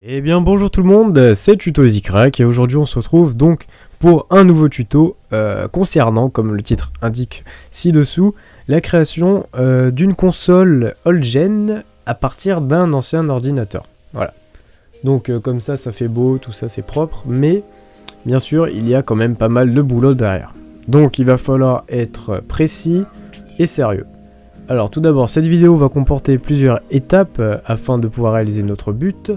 Eh bien bonjour tout le monde, c'est Tuto EasyCrack et aujourd'hui on se retrouve donc pour un nouveau tuto concernant, comme le titre indique ci-dessous, la création d'une console old-gen à partir d'un ancien ordinateur. Voilà. Donc comme ça fait beau, tout ça c'est propre, mais bien sûr il y a quand même pas mal de boulot derrière. Donc il va falloir être précis et sérieux. Alors tout d'abord, cette vidéo va comporter plusieurs étapes afin de pouvoir réaliser notre but.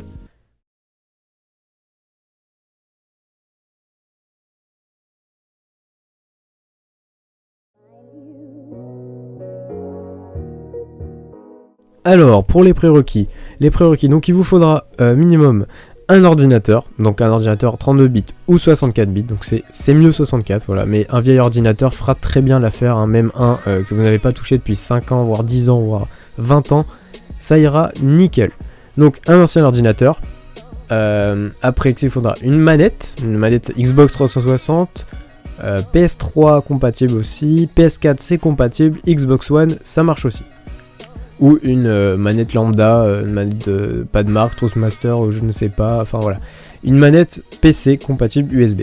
Alors, pour les prérequis, donc il vous faudra minimum un ordinateur, donc un ordinateur 32 bits ou 64 bits, donc c'est mieux 64, voilà, mais un vieil ordinateur fera très bien l'affaire, hein, même un que vous n'avez pas touché depuis 5 ans, voire 10 ans, voire 20 ans, ça ira nickel. Donc un ancien ordinateur, après il faudra une manette Xbox 360, PS3 compatible aussi, PS4 c'est compatible, Xbox One ça marche aussi. Ou une manette lambda, une manette pas de marque, Toastmaster, ou je ne sais pas, enfin voilà. Une manette PC compatible USB.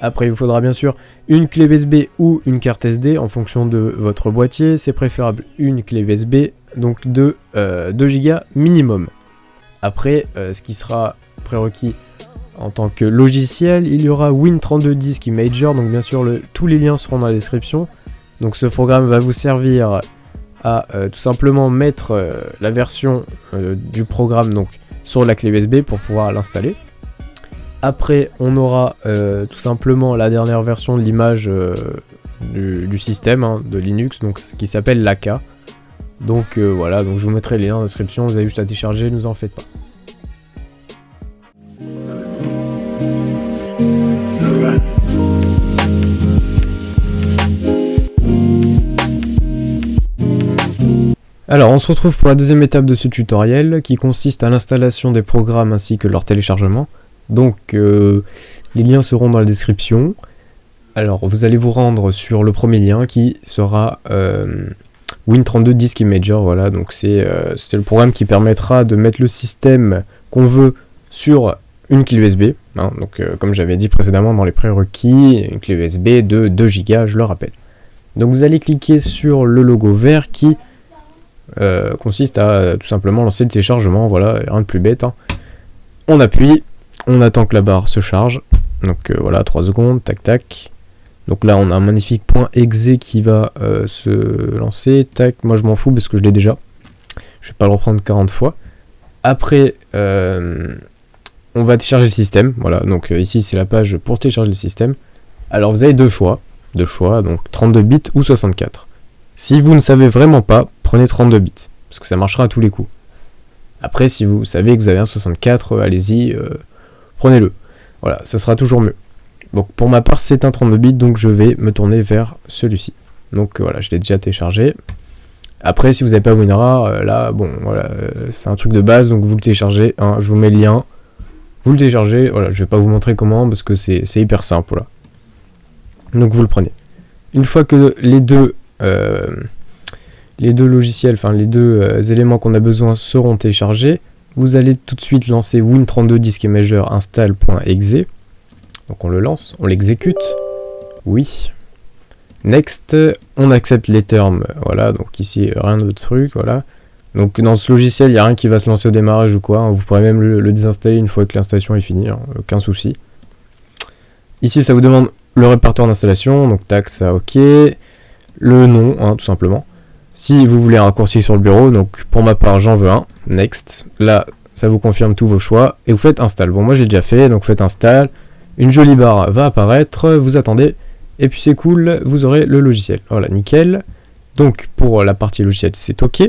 Après, il vous faudra bien sûr une clé USB ou une carte SD en fonction de votre boîtier. C'est préférable une clé USB, donc de 2 Go minimum. Après, ce qui sera prérequis en tant que logiciel, il y aura Win32 Disk Imager, donc bien sûr tous les liens seront dans la description. Donc ce programme va vous servir à tout simplement mettre la version du programme donc sur la clé USB pour pouvoir l'installer. Après on aura tout simplement la dernière version de l'image du système hein, de Linux, donc qui s'appelle l'AK. Donc voilà, donc je vous mettrai les liens dans la description, vous avez juste à télécharger, ne vous en faites pas. Alors on se retrouve pour la deuxième étape de ce tutoriel qui consiste à l'installation des programmes ainsi que leur téléchargement. Donc les liens seront dans la description. Alors vous allez vous rendre sur le premier lien qui sera Win32 Disk Imager, voilà, donc c'est le programme qui permettra de mettre le système qu'on veut sur une clé USB, hein, donc comme j'avais dit précédemment dans les prérequis, une clé USB de 2 Go, je le rappelle. Donc vous allez cliquer sur le logo vert qui consiste à tout simplement lancer le téléchargement, voilà, rien de plus bête, hein. On appuie, on attend que la barre se charge, donc voilà, 3 secondes, tac tac. Donc là on a un magnifique point exe qui va se lancer, tac, moi je m'en fous parce que je l'ai déjà, je vais pas le reprendre 40 fois. Après on va télécharger le système, voilà, donc ici c'est la page pour télécharger le système. Alors vous avez deux choix, donc 32 bits ou 64. Si vous ne savez vraiment pas, prenez 32 bits, parce que ça marchera à tous les coups. Après, si vous savez que vous avez un 64, allez-y, prenez-le. Voilà, ça sera toujours mieux. Donc pour ma part, c'est un 32 bits, donc je vais me tourner vers celui-ci. Donc voilà, je l'ai déjà téléchargé. Après, si vous n'avez pas WinRAR, là, bon, voilà, c'est un truc de base, donc vous le téléchargez, hein, je vous mets le lien. Vous le téléchargez, voilà, je vais pas vous montrer comment, parce que c'est hyper simple, voilà. Donc vous le prenez. Une fois que les deux logiciels, enfin les deux éléments qu'on a besoin seront téléchargés, vous allez tout de suite lancer Win32 Disk Imager install.exe. Donc on le lance, on l'exécute, oui. Next, on accepte les termes, voilà, donc ici rien de truc, voilà. Donc dans ce logiciel, il n'y a rien qui va se lancer au démarrage ou quoi, hein. Vous pourrez même le désinstaller une fois que l'installation est finie, hein, aucun souci. Ici ça vous demande le répertoire d'installation, donc tac, ça ok. Le nom, hein, tout simplement. Si vous voulez un raccourci sur le bureau, donc pour ma part j'en veux un, next, là ça vous confirme tous vos choix, et vous faites install. Bon moi j'ai déjà fait, donc faites install, une jolie barre va apparaître, vous attendez, et puis c'est cool, vous aurez le logiciel. Voilà, nickel. Donc pour la partie logiciel c'est ok.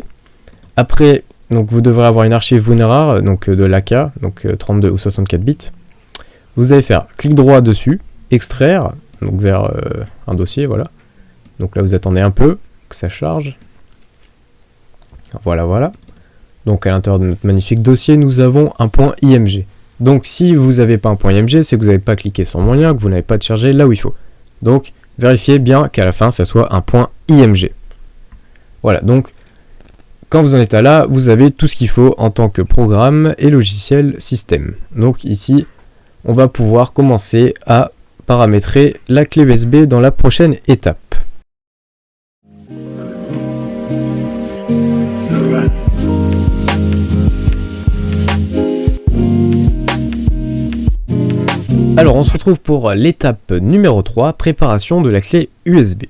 Après, donc vous devrez avoir une archive WinRAR, donc de l'AK, donc 32 ou 64 bits. Vous allez faire clic droit dessus, extraire, donc vers un dossier, voilà. Donc là vous attendez un peu que ça charge. Voilà. Donc à l'intérieur de notre magnifique dossier, nous avons un point IMG. Donc si vous n'avez pas un point IMG, c'est que vous n'avez pas cliqué sur mon lien, que vous n'avez pas chargé là où il faut. Donc vérifiez bien qu'à la fin ça soit un point IMG. Voilà, donc quand vous en êtes à là, vous avez tout ce qu'il faut en tant que programme et logiciel système. Donc ici, on va pouvoir commencer à paramétrer la clé USB dans la prochaine étape. Alors on se retrouve pour l'étape numéro 3, préparation de la clé USB.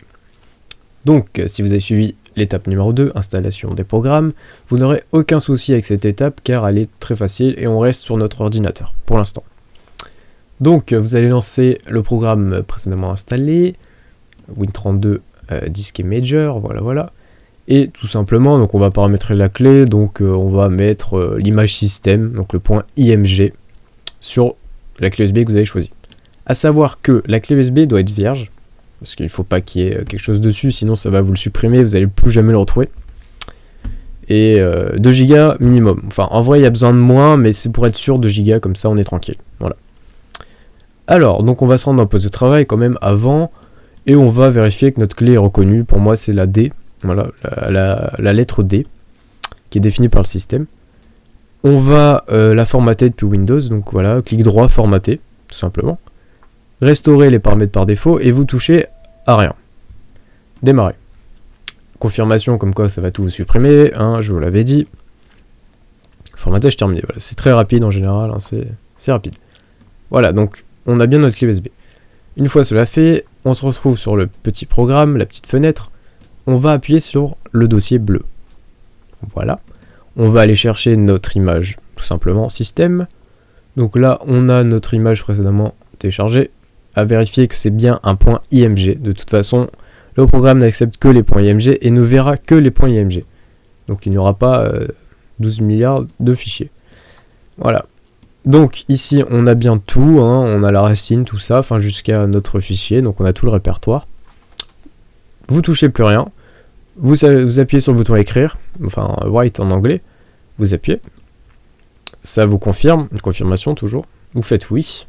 Donc si vous avez suivi l'étape numéro 2, installation des programmes, vous n'aurez aucun souci avec cette étape car elle est très facile et on reste sur notre ordinateur pour l'instant. Donc vous allez lancer le programme précédemment installé, Win32 Disk Imager, voilà. Et tout simplement, donc on va paramétrer la clé, donc on va mettre l'image système, donc le point IMG, sur la clé USB que vous avez choisie. A savoir que la clé USB doit être vierge, parce qu'il ne faut pas qu'il y ait quelque chose dessus, sinon ça va vous le supprimer, vous n'allez plus jamais le retrouver. Et 2 Go minimum. Enfin, en vrai, il y a besoin de moins, mais c'est pour être sûr, 2 Go, comme ça on est tranquille. Voilà. Alors, donc on va se rendre en poste de travail quand même avant, et on va vérifier que notre clé est reconnue. Pour moi, c'est la D, voilà, la lettre D, qui est définie par le système. On va la formater depuis Windows, donc voilà, clic droit, formater, tout simplement. Restaurer les paramètres par défaut et vous touchez à rien. Démarrer. Confirmation comme quoi ça va tout vous supprimer, hein, je vous l'avais dit. Formatage terminé, voilà, c'est très rapide en général, hein, c'est rapide. Voilà, donc on a bien notre clé USB. Une fois cela fait, on se retrouve sur le petit programme, la petite fenêtre. On va appuyer sur le dossier bleu. Voilà. On va aller chercher notre image, tout simplement, système. Donc là, on a notre image précédemment téléchargée. À vérifier que c'est bien un point IMG. De toute façon, le programme n'accepte que les points IMG et ne verra que les points IMG. Donc il n'y aura pas 12 milliards de fichiers. Voilà. Donc ici, on a bien tout. Hein, on a la racine, tout ça, enfin jusqu'à notre fichier. Donc on a tout le répertoire. Vous touchez plus rien. Vous appuyez sur le bouton écrire, enfin write en anglais, vous appuyez, ça vous confirme, une confirmation toujours, vous faites oui,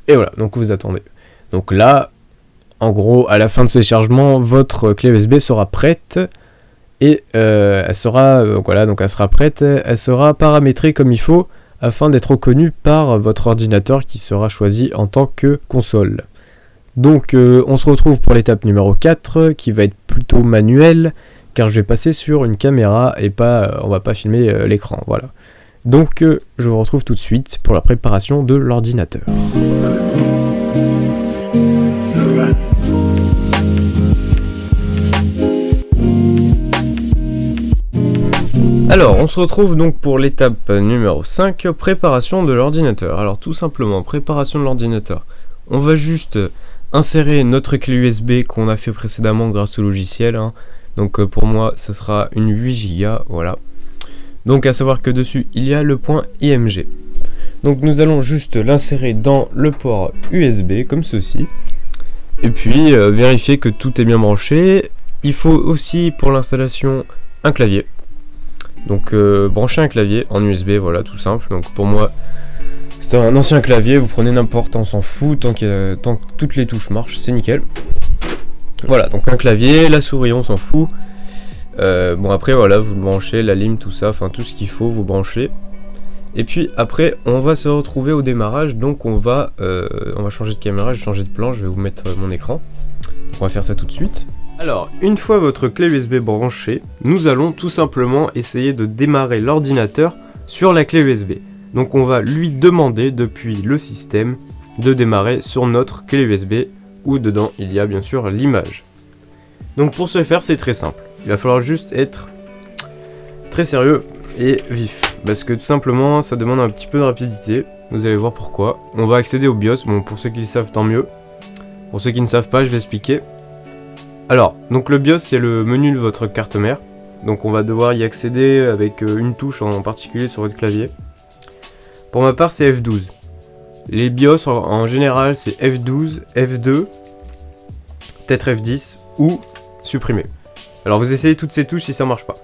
et voilà, donc vous attendez. Donc là, en gros, à la fin de ce chargement, votre clé USB sera prête, et elle sera, voilà, donc elle sera prête, elle sera paramétrée comme il faut, afin d'être reconnue par votre ordinateur qui sera choisi en tant que console. Donc on se retrouve pour l'étape numéro 4 qui va être plutôt manuelle car je vais passer sur une caméra et pas on va pas filmer l'écran, voilà. Donc je vous retrouve tout de suite pour la préparation de l'ordinateur. Alors on se retrouve donc pour l'étape numéro 5, préparation de l'ordinateur. Alors tout simplement, préparation de l'ordinateur. On va juste insérer notre clé USB qu'on a fait précédemment grâce au logiciel, hein. Donc pour moi ça sera une 8 Go, voilà. Donc à savoir que dessus il y a le point IMG. Donc nous allons juste l'insérer dans le port USB comme ceci. Et puis vérifier que tout est bien branché. Il faut aussi pour l'installation un clavier. Donc brancher un clavier en USB, voilà, tout simple. Donc pour moi c'est un ancien clavier, vous prenez n'importe, on s'en fout, tant que toutes les touches marchent, c'est nickel. Voilà, donc un clavier, la souris on s'en fout. Bon après voilà, vous le branchez, la lime, tout ça, enfin tout ce qu'il faut, vous branchez. Et puis après on va se retrouver au démarrage, donc on va changer de caméra, je vais changer de plan, je vais vous mettre mon écran. Donc on va faire ça tout de suite. Alors, une fois votre clé USB branchée, nous allons tout simplement essayer de démarrer l'ordinateur sur la clé USB. Donc on va lui demander depuis le système de démarrer sur notre clé USB où dedans il y a bien sûr l'image. Donc pour ce faire c'est très simple, il va falloir juste être très sérieux et vif. Parce que tout simplement ça demande un petit peu de rapidité, vous allez voir pourquoi. On va accéder au BIOS, bon pour ceux qui le savent tant mieux. Pour ceux qui ne savent pas je vais expliquer. Alors, donc le BIOS c'est le menu de votre carte mère. Donc on va devoir y accéder avec une touche en particulier sur votre clavier. Pour ma part, c'est F12. Les BIOS en général, c'est F12, F2, peut-être F10 ou supprimer. Alors vous essayez toutes ces touches si ça marche pas.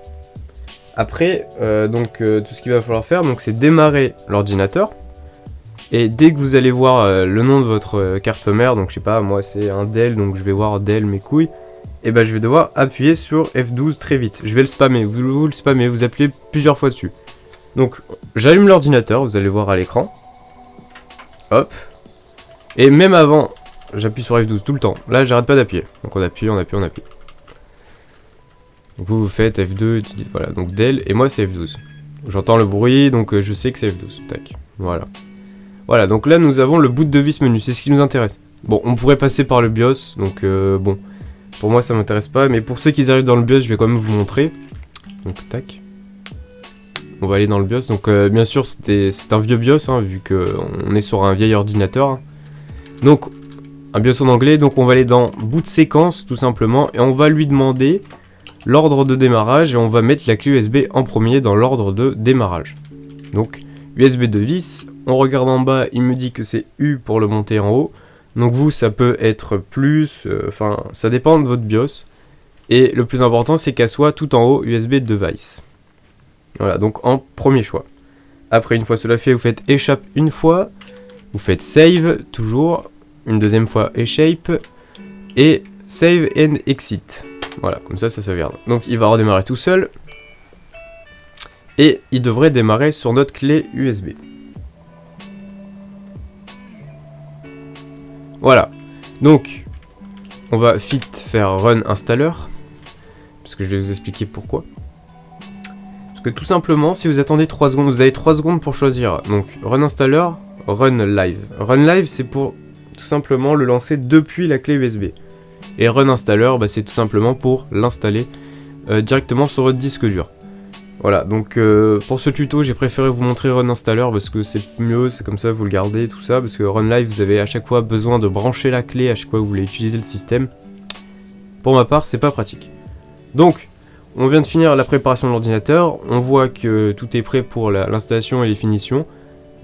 Après, tout ce qu'il va falloir faire, donc c'est démarrer l'ordinateur. Et dès que vous allez voir le nom de votre carte mère, donc je sais pas, moi c'est un Dell, donc je vais voir Dell mes couilles. et ben je vais devoir appuyer sur F12 très vite. Je vais le spammer, vous le spammez, vous appuyez plusieurs fois dessus. Donc j'allume l'ordinateur, vous allez voir à l'écran. Hop. Et même avant, j'appuie sur F12 tout le temps. Là j'arrête pas d'appuyer. Donc on appuie. Donc vous faites F2 et tu dis voilà, donc del, et moi c'est F12. J'entends le bruit, donc je sais que c'est F12. Tac, voilà. Voilà, donc là nous avons le boot de vis menu, c'est ce qui nous intéresse. Bon, on pourrait passer par le BIOS, donc bon. Pour moi ça m'intéresse pas, mais pour ceux qui arrivent dans le BIOS, je vais quand même vous montrer. Donc tac. On va aller dans le BIOS, donc bien sûr c'est un vieux BIOS, hein, vu qu'on est sur un vieil ordinateur. Hein. Donc, un BIOS en anglais, donc on va aller dans boot séquence tout simplement, et on va lui demander l'ordre de démarrage, et on va mettre la clé USB en premier dans l'ordre de démarrage. Donc, USB de vis, on regarde en bas, il me dit que c'est U pour le monter en haut. Donc vous, ça peut être plus, enfin, ça dépend de votre BIOS. Et le plus important, c'est qu'elle soit tout en haut USB device. Voilà, donc en premier choix. Après, une fois cela fait, vous faites échappe une fois. Vous faites save, toujours. Une deuxième fois échappe. Et save and exit. Voilà, comme ça sauvegarde. Donc il va redémarrer tout seul. Et il devrait démarrer sur notre clé USB. Voilà, donc on va vite faire run installer, parce que je vais vous expliquer pourquoi. Parce que tout simplement, si vous attendez 3 secondes, vous avez 3 secondes pour choisir. Donc run installer, run live. Run live, c'est pour tout simplement le lancer depuis la clé USB. Et run installer, bah, c'est tout simplement pour l'installer directement sur votre disque dur. Voilà, donc pour ce tuto, j'ai préféré vous montrer Run Installer parce que c'est mieux, c'est comme ça, vous le gardez, tout ça, parce que Run Live, vous avez à chaque fois besoin de brancher la clé à chaque fois que vous voulez utiliser le système. Pour ma part, c'est pas pratique. Donc, on vient de finir la préparation de l'ordinateur, on voit que tout est prêt pour l'installation et les finitions.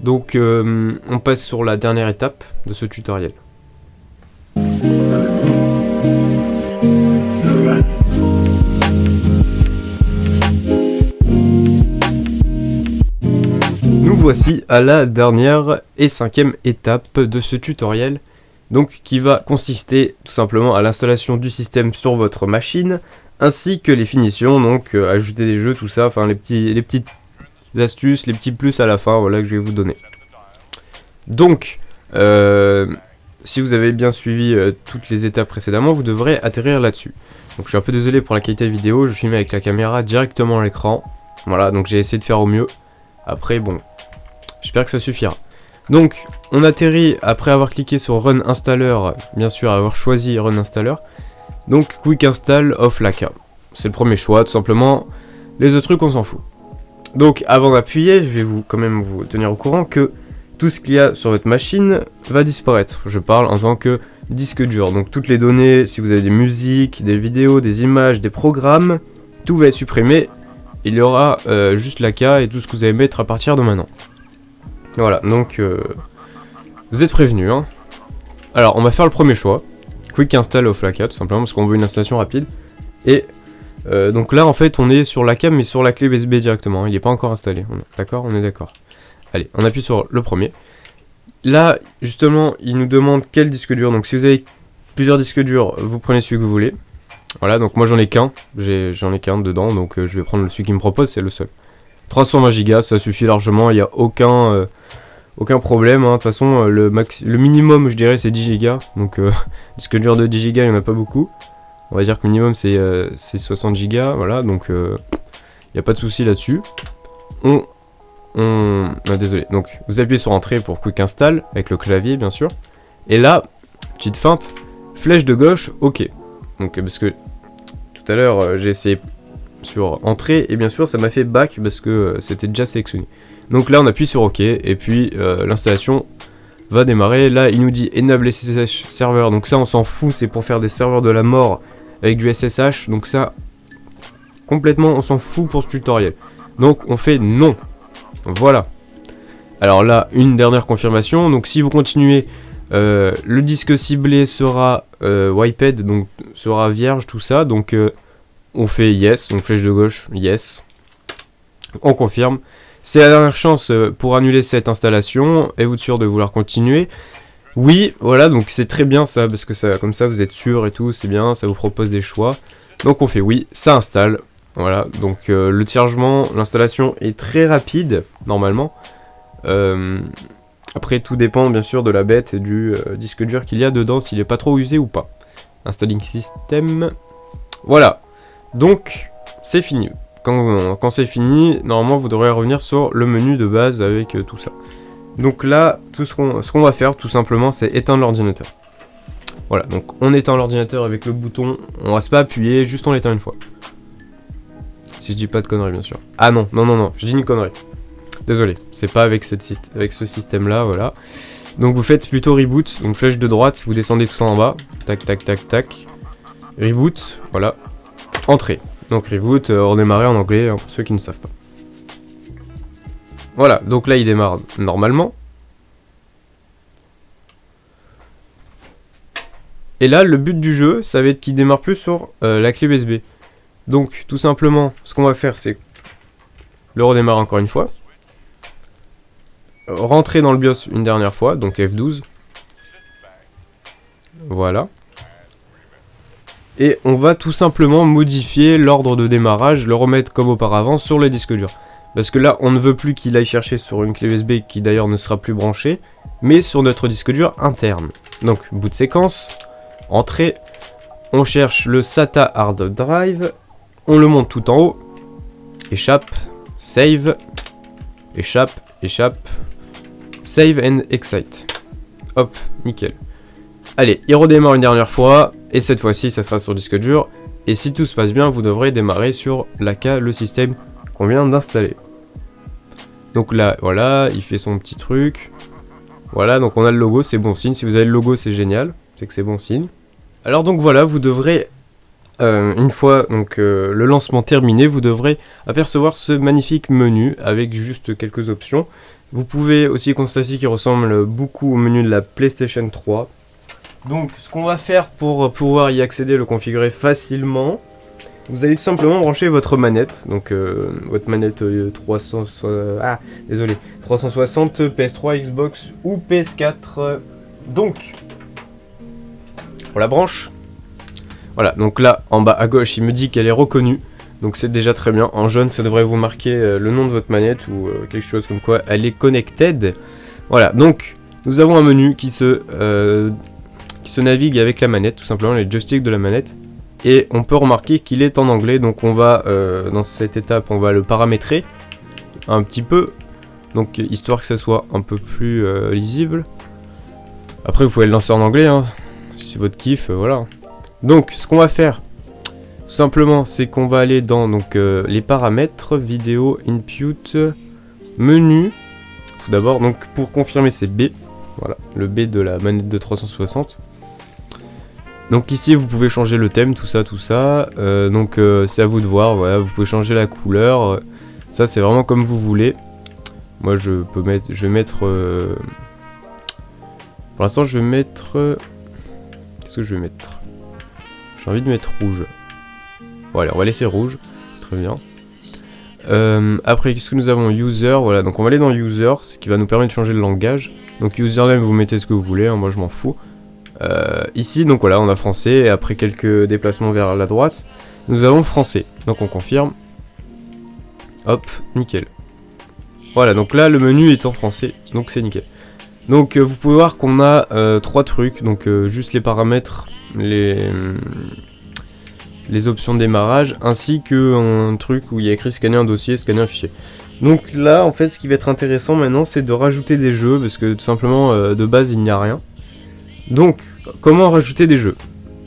Donc, on passe sur la dernière étape de ce tutoriel. Nous voici à la dernière et 5e étape de ce tutoriel, donc qui va consister tout simplement à l'installation du système sur votre machine, ainsi que les finitions, donc ajouter des jeux, tout ça, enfin les petites astuces, les petits plus à la fin, voilà, que je vais vous donner. Donc, si vous avez bien suivi toutes les étapes précédemment, vous devrez atterrir là-dessus. Donc je suis un peu désolé pour la qualité vidéo, je filme avec la caméra directement à l'écran, voilà, donc j'ai essayé de faire au mieux. Après, bon, j'espère que ça suffira. Donc, on atterrit après avoir cliqué sur Run Installer, bien sûr, avoir choisi Run Installer. Donc, Quick Install of Laka. C'est le premier choix, tout simplement. Les autres trucs, on s'en fout. Donc, avant d'appuyer, je vais quand même vous tenir au courant que tout ce qu'il y a sur votre machine va disparaître. Je parle en tant que disque dur. Donc, toutes les données, si vous avez des musiques, des vidéos, des images, des programmes, tout va être supprimé. Il y aura juste Laka et tout ce que vous allez mettre à partir de maintenant. Voilà, donc vous êtes prévenus. Hein. Alors, on va faire le premier choix. Quick Install of Laka, tout simplement, parce qu'on veut une installation rapide. Et donc là, en fait, on est sur Laka, mais sur la clé USB directement. Hein. Il n'est pas encore installé. D'accord, on est d'accord. Allez, on appuie sur le premier. Là, justement, il nous demande quel disque dur. Donc, si vous avez plusieurs disques durs, vous prenez celui que vous voulez. Voilà, donc moi j'en ai qu'un, j'en ai qu'un dedans, donc je vais prendre celui qui me propose, c'est le seul. 320 Go, ça suffit largement, il n'y a aucun problème, hein. De toute façon le minimum je dirais c'est 10 Go, donc disque dur de 10 Go il n'y en a pas beaucoup. On va dire que le minimum c'est 60 Go, voilà, donc il n'y a pas de souci là-dessus. Désolé, donc vous appuyez sur Entrée pour Quick Install, avec le clavier bien sûr. Et là, petite feinte, flèche de gauche, ok. Donc parce que tout à l'heure j'ai essayé sur Entrée et bien sûr ça m'a fait Back parce que c'était déjà sélectionné. Donc là on appuie sur OK et puis l'installation va démarrer. Là il nous dit Enable SSH Server, donc ça on s'en fout, c'est pour faire des serveurs de la mort avec du SSH, donc ça complètement on s'en fout pour ce tutoriel. Donc on fait non. Voilà. Alors là une dernière confirmation, donc si vous continuez le disque ciblé sera wiped, donc sera vierge, tout ça, donc on fait yes, donc flèche de gauche, yes, on confirme. C'est la dernière chance pour annuler cette installation, êtes-vous sûr de vouloir continuer? Oui, voilà, donc c'est très bien ça, parce que ça, comme ça vous êtes sûr et tout, c'est bien, ça vous propose des choix. Donc on fait oui, ça installe. Voilà, donc le chargement, l'installation est très rapide, normalement. Après, tout dépend bien sûr de la bête et du disque dur qu'il y a dedans, s'il est pas trop usé ou pas. Installing system. Voilà, donc c'est fini. Quand c'est fini, normalement vous devrez revenir sur le menu de base avec tout ça. Donc là, ce qu'on va faire tout simplement, c'est éteindre l'ordinateur. Voilà, donc on éteint l'ordinateur avec le bouton, on va pas appuyer, juste on l'éteint une fois. Si je dis pas de conneries bien sûr. Ah non, je dis une connerie. Désolé, c'est pas avec ce système là, voilà. Donc vous faites plutôt reboot, donc flèche de droite, vous descendez tout en bas, tac tac tac tac. Reboot, voilà. Entrée. Donc reboot, redémarrer en anglais, hein, pour ceux qui ne savent pas. Voilà, donc là il démarre normalement. Et là, le but du jeu, ça va être qu'il démarre plus sur la clé USB. Donc, tout simplement, ce qu'on va faire, c'est le redémarrer encore une fois. Rentrer dans le BIOS une dernière fois, donc F12. Voilà. Et on va tout simplement modifier l'ordre de démarrage, le remettre comme auparavant sur le disque dur. Parce que là, on ne veut plus qu'il aille chercher sur une clé USB qui d'ailleurs ne sera plus branchée, mais sur notre disque dur interne. Donc, bout de séquence, entrée, on cherche le SATA hard drive, on le monte tout en haut, échappe, save, échappe, save and excite. Hop, nickel. Allez, il redémarre une dernière fois, et cette fois-ci, ça sera sur disque dur. Et si tout se passe bien, vous devrez démarrer sur l'AK, le système qu'on vient d'installer. Donc là, voilà, il fait son petit truc. Voilà, donc on a le logo, c'est bon signe. Si vous avez le logo, c'est génial, c'est que c'est bon signe. Alors donc voilà, vous devrez, une fois donc, le lancement terminé, vous devrez apercevoir ce magnifique menu avec juste quelques options. Vous pouvez aussi constater qu'il ressemble beaucoup au menu de la PlayStation 3. Donc ce qu'on va faire pour pouvoir y accéder, le configurer facilement, vous allez tout simplement brancher votre manette, donc votre manette 360 PS3, Xbox ou PS4. Donc on la branche. Voilà, donc là en bas à gauche il me dit qu'elle est reconnue, donc c'est déjà très bien. En jaune ça devrait vous marquer le nom de votre manette ou quelque chose comme quoi elle est connected. Voilà, donc nous avons un menu qui se navigue avec la manette, tout simplement les joysticks de la manette. Et on peut remarquer qu'il est en anglais, donc on va, dans cette étape, on va le paramétrer un petit peu. Donc histoire que ça soit un peu plus lisible. Après vous pouvez le lancer en anglais, hein, si c'est votre kiff, voilà. Donc ce qu'on va faire, tout simplement, c'est qu'on va aller dans donc, les paramètres, vidéo, input, menu. Tout d'abord, donc pour confirmer c'est B. Voilà, le B de la manette de 360. Donc ici vous pouvez changer le thème, tout ça. Donc c'est à vous de voir, voilà, vous pouvez changer la couleur. Ça c'est vraiment comme vous voulez. Moi je vais mettre... Pour l'instant je vais mettre... Qu'est-ce que je vais mettre? J'ai envie de mettre rouge. Bon allez, on va laisser rouge, c'est très bien. Après qu'est-ce que nous avons? User, voilà, donc on va aller dans User, ce qui va nous permettre de changer le langage. Donc username, vous mettez ce que vous voulez, hein, moi je m'en fous. Ici, donc voilà, on a français, et après quelques déplacements vers la droite, nous avons français. Donc on confirme. Hop, nickel. Voilà, donc là le menu est en français, donc c'est nickel. Donc vous pouvez voir qu'on a 3 trucs, donc juste les paramètres, les options de démarrage, ainsi qu'un truc où il y a écrit scanner un dossier, scanner un fichier. Donc là, en fait, ce qui va être intéressant maintenant, c'est de rajouter des jeux, parce que tout simplement, de base, il n'y a rien. Donc, comment rajouter des jeux?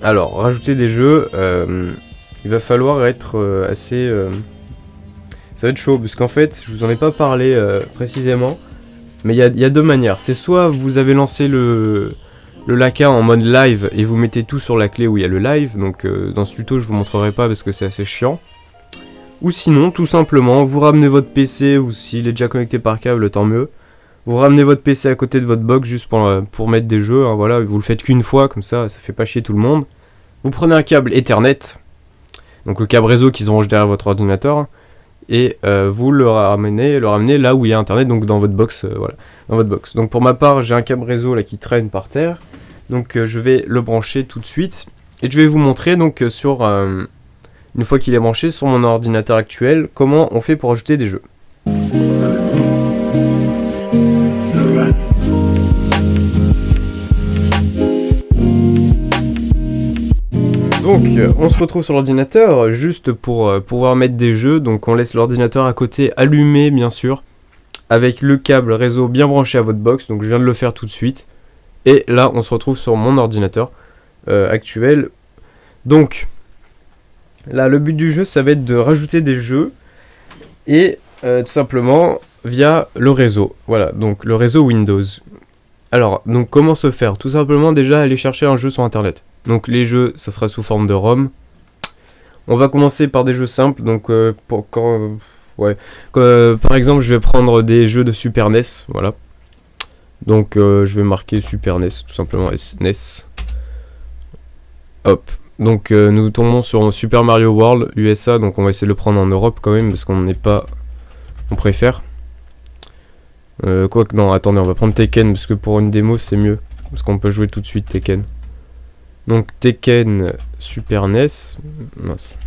Alors, rajouter des jeux, il va falloir être assez... ça va être chaud, parce qu'en fait, je vous en ai pas parlé précisément, mais il y a deux manières. C'est soit vous avez lancé le Laka en mode live, et vous mettez tout sur la clé où il y a le live, donc dans ce tuto, je vous montrerai pas, parce que c'est assez chiant. Ou sinon, tout simplement, vous ramenez votre PC, ou s'il est déjà connecté par câble, tant mieux. Vous ramenez votre PC à côté de votre box juste pour mettre des jeux, hein, voilà, vous le faites qu'une fois, comme ça fait pas chier tout le monde. Vous prenez un câble Ethernet, donc le câble réseau qui se range derrière votre ordinateur, et vous le ramenez là où il y a internet, donc dans votre box, voilà, dans votre box. Donc pour ma part, j'ai un câble réseau là qui traîne par terre, donc je vais le brancher tout de suite et je vais vous montrer donc sur une fois qu'il est branché sur mon ordinateur actuel, comment on fait pour ajouter des jeux. Donc on se retrouve sur l'ordinateur juste pour pouvoir mettre des jeux. Donc on laisse l'ordinateur à côté allumé bien sûr, avec le câble réseau bien branché à votre box. Donc je viens de le faire tout de suite. Et là on se retrouve sur mon ordinateur actuel. Donc là le but du jeu ça va être de rajouter des jeux. Et tout simplement via le réseau. Voilà, donc le réseau Windows. Alors, donc comment se faire? Tout simplement déjà aller chercher un jeu sur internet. Donc les jeux, ça sera sous forme de ROM. On va commencer par des jeux simples. Donc par exemple, je vais prendre des jeux de Super NES. Voilà. Donc je vais marquer Super NES, tout simplement NES. Hop. Donc nous tombons sur Super Mario World USA. Donc on va essayer de le prendre en Europe quand même parce qu'on n'est pas... On préfère. Quoique non, attendez, on va prendre Tekken parce que pour une démo c'est mieux. Parce qu'on peut jouer tout de suite Tekken. Donc Tekken Super NES. Mince.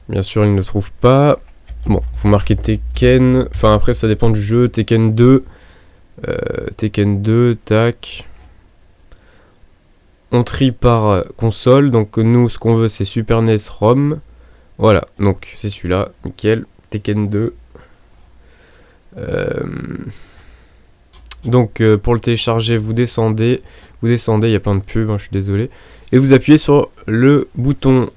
Bien sûr, il ne le trouve pas. Bon, vous marquez Tekken. Enfin, après, ça dépend du jeu. Tekken 2. Tekken 2, tac. On trie par console. Donc, nous, ce qu'on veut, c'est Super NES ROM. Voilà, donc c'est celui-là. Nickel. Tekken 2. Donc, pour le télécharger, vous descendez. Il y a plein de pubs, hein, je suis désolé. Et vous appuyez sur le bouton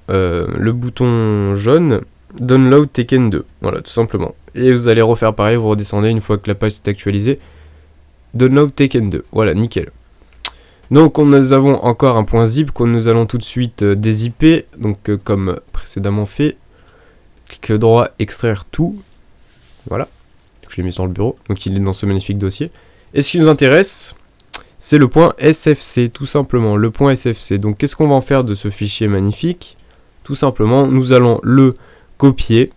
jaune, Download Tekken 2, voilà, tout simplement. Et vous allez refaire pareil, vous redescendez une fois que la page s'est actualisée. Download Tekken 2, voilà, nickel. Donc nous avons encore un point zip que nous allons tout de suite dézipper, donc comme précédemment fait. Clic droit, extraire tout, voilà. Donc, je l'ai mis sur le bureau, donc il est dans ce magnifique dossier. Et ce qui nous intéresse, c'est le point SFC, tout simplement, le point SFC. Donc qu'est-ce qu'on va en faire de ce fichier magnifique? Tout simplement, nous allons le copier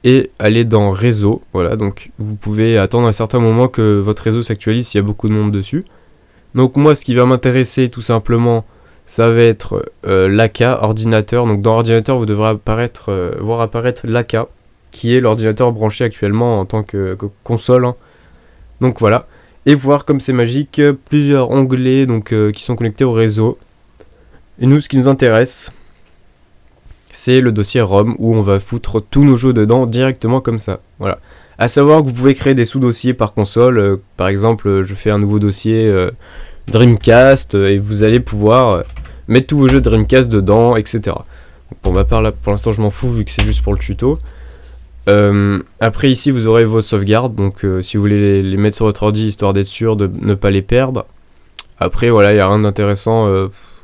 et aller dans réseau. Voilà, donc vous pouvez attendre un certain moment que votre réseau s'actualise s'il y a beaucoup de monde dessus. Donc moi, ce qui va m'intéresser tout simplement, ça va être l'AK, ordinateur. Donc dans ordinateur, vous devrez voir apparaître l'AK, qui est l'ordinateur branché actuellement en tant que console. Hein. Donc voilà. Et voir comme c'est magique, plusieurs onglets donc, qui sont connectés au réseau. Et nous, ce qui nous intéresse, c'est le dossier ROM où on va foutre tous nos jeux dedans directement comme ça. Voilà. À savoir que vous pouvez créer des sous-dossiers par console. Par exemple, je fais un nouveau dossier Dreamcast et vous allez pouvoir mettre tous vos jeux Dreamcast dedans, etc. Donc, pour ma part, là, pour l'instant, je m'en fous vu que c'est juste pour le tuto. Après ici vous aurez vos sauvegardes, donc si vous voulez les mettre sur votre ordi histoire d'être sûr de ne pas les perdre. Après voilà, il n'y a rien d'intéressant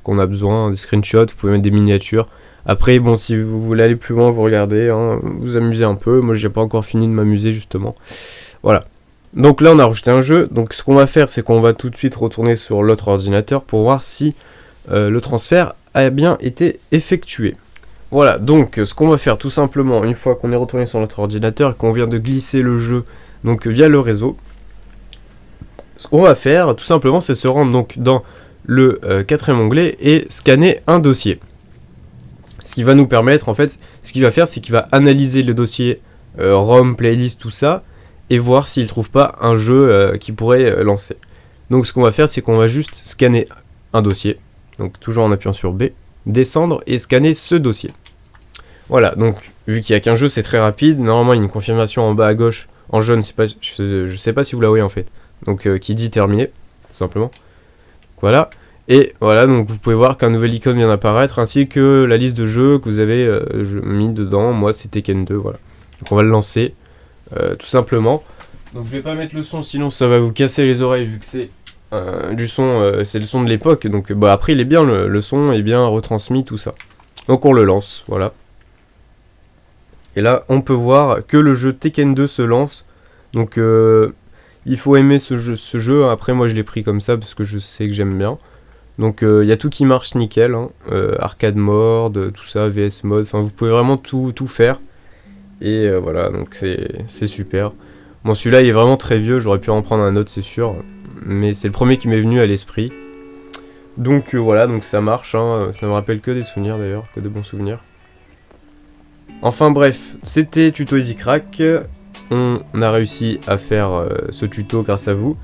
qu'on a besoin, des screenshots, vous pouvez mettre des miniatures. Après bon, si vous voulez aller plus loin, vous regardez, hein, vous amusez un peu, moi j'ai pas encore fini de m'amuser justement. Voilà, donc là on a rajouté un jeu, donc ce qu'on va faire c'est qu'on va tout de suite retourner sur l'autre ordinateur pour voir si le transfert a bien été effectué. Voilà, donc ce qu'on va faire tout simplement, une fois qu'on est retourné sur notre ordinateur et qu'on vient de glisser le jeu donc via le réseau, ce qu'on va faire tout simplement c'est se rendre donc dans le quatrième onglet et scanner un dossier. Ce qui va nous permettre en fait, ce qu'il va faire c'est qu'il va analyser le dossier ROM, playlist, tout ça et voir s'il ne trouve pas un jeu qui pourrait lancer. Donc ce qu'on va faire c'est qu'on va juste scanner un dossier, donc toujours en appuyant sur B. Descendre et scanner ce dossier. Voilà, donc vu qu'il n'y a qu'un jeu, c'est très rapide. Normalement, il y a une confirmation en bas à gauche, en jaune, je sais pas si vous la voyez en fait. Donc qui dit terminé, tout simplement. Voilà, et voilà, donc vous pouvez voir qu'un nouvel icône vient d'apparaître, ainsi que la liste de jeux que vous avez mis dedans. Moi, c'est Tekken 2, voilà. Donc on va le lancer, tout simplement. Donc je vais pas mettre le son, sinon ça va vous casser les oreilles, vu que c'est du son, c'est le son de l'époque, donc bah, après il est bien, le son est bien retransmis, tout ça. Donc on le lance, voilà. Et là on peut voir que le jeu Tekken 2 se lance, donc il faut aimer ce jeu, après moi je l'ai pris comme ça parce que je sais que j'aime bien. Donc il y a tout qui marche nickel, hein. Arcade mode, tout ça, VS mode, enfin vous pouvez vraiment tout faire. Et voilà, donc c'est super. Bon, celui-là il est vraiment très vieux, j'aurais pu en prendre un autre c'est sûr, mais c'est le premier qui m'est venu à l'esprit. Donc voilà, donc ça marche, hein. Ça me rappelle que des souvenirs d'ailleurs, que de bons souvenirs. Enfin bref, c'était Tuto Easy Crack. On a réussi à faire ce tuto grâce à vous.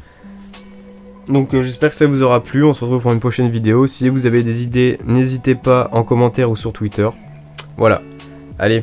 Donc j'espère que ça vous aura plu, on se retrouve pour une prochaine vidéo. Si vous avez des idées, n'hésitez pas en commentaire ou sur Twitter. Voilà, allez.